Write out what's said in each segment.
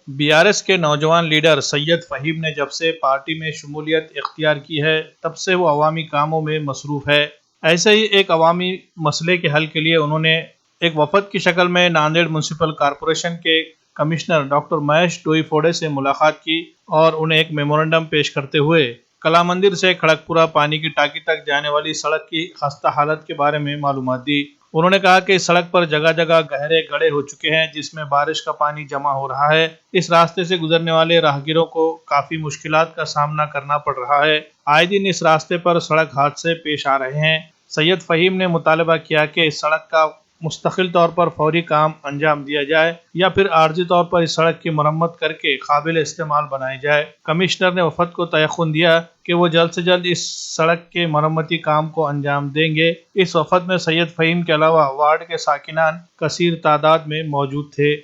BRS के नौजवान leader Syed Faheem ने जब से पार्टी में शमूलियत इख्तियार की है, तब से वो अवामी कामों में मसरूफ़ है। ऐसे ही एक अवामी मसले के हल के लिए उन्होंने एक वफद की शक्ल में नांदेड़ म्यूनसिपल कॉरपोरेशन के कमिश्नर डॉक्टर महेश डोईफोड़े से मुलाकात की और उन्हें एक मेमोरेंडम पेश करते हुए कला मंदिर से खड़गपुरा पानी की टाकी तक जाने वाली सड़क की खस्ता हालत के बारे में मालूमात दी। उन्होंने कहा कि इस सड़क पर जगह जगह गहरे गड्ढे हो चुके हैं, जिसमें बारिश का पानी जमा हो रहा है। इस रास्ते से गुजरने वाले राहगीरों को काफी मुश्किलात का सामना करना पड़ रहा है। आए दिन इस रास्ते पर सड़क हादसे पेश आ रहे हैं। सैयद फ़हीम ने मुतालबा किया कि इस सड़क का मुस्तकिल तौर पर फौरी काम अंजाम दिया जाए या फिर आर्जी तौर पर इस सड़क की मरम्मत करके काबिल इस्तेमाल बनाई जाए। कमिश्नर ने वफद को तयक़ुन दिया कि वो जल्द से जल्द इस सड़क के मरम्मती काम को अंजाम देंगे। इस वफद में सैयद फ़हीम के अलावा वार्ड के साकिनान कसीर तादाद में मौजूद थे।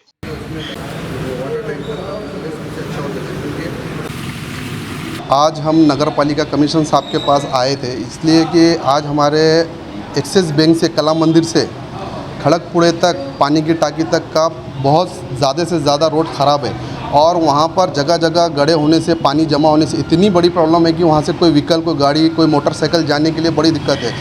आज हम नगर पालिका कमिश्नर साहब के पास आए थे, इसलिए कि आज हमारे एक्सिस बैंक से कला मंदिर से खड़गपुरे तक पानी की टाकी तक का बहुत ज़्यादा से ज़्यादा रोड ख़राब है और वहाँ पर जगह जगह गड्ढे होने से, पानी जमा होने से इतनी बड़ी प्रॉब्लम है कि वहाँ से कोई व्हीकल, कोई गाड़ी, कोई मोटरसाइकिल जाने के लिए बड़ी दिक्कत है।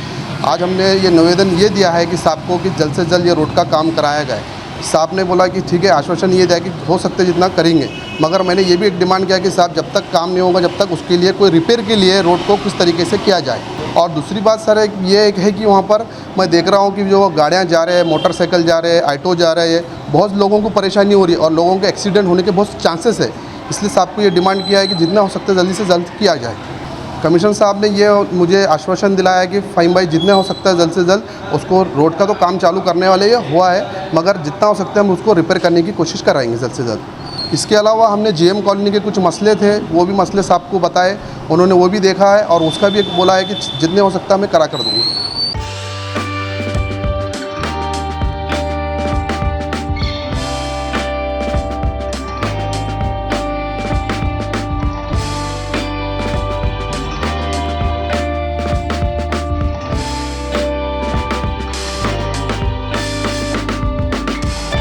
आज हमने ये निवेदन ये दिया है कि साहब को कि जल्द से जल्द ये रोड का काम कराया जाए। साहब ने बोला कि ठीक है, आश्वासन ये दिया कि हो सकता है जितना करेंगे, मगर मैंने ये भी एक डिमांड किया कि साहब जब तक काम नहीं होगा, जब तक उसके लिए कोई रिपेयर के लिए रोड को किस तरीके से किया जाए। और दूसरी बात सर ये एक है कि वहाँ पर मैं देख रहा हूँ कि जो गाड़ियाँ जा रहे हैं, मोटरसाइकिल जा रहे हैं, ऑटो जा रहे हैं, बहुत लोगों को परेशानी हो रही है और लोगों के एक्सीडेंट होने के बहुत चांसेस है। इसलिए साहब को ये डिमांड किया है कि जितना हो सकता है जल्दी से जल्द किया जाए। कमिश्नर साहब ने ये मुझे आश्वासन दिलाया है कि फ़हीम भाई जितना हो सकता है जल्द से जल्द उसको रोड का तो काम चालू करने वाले ये हुआ है, मगर जितना हो सकता है हम उसको रिपेयर करने की कोशिश कराएंगे जल्द से जल्द। इसके अलावा हमने जीएम कॉलोनी के कुछ मसले थे, वो भी मसले साहब को बताए, उन्होंने वो भी देखा है और उसका भी एक बोला है कि जितने हो सकता है मैं करा कर दूँगा।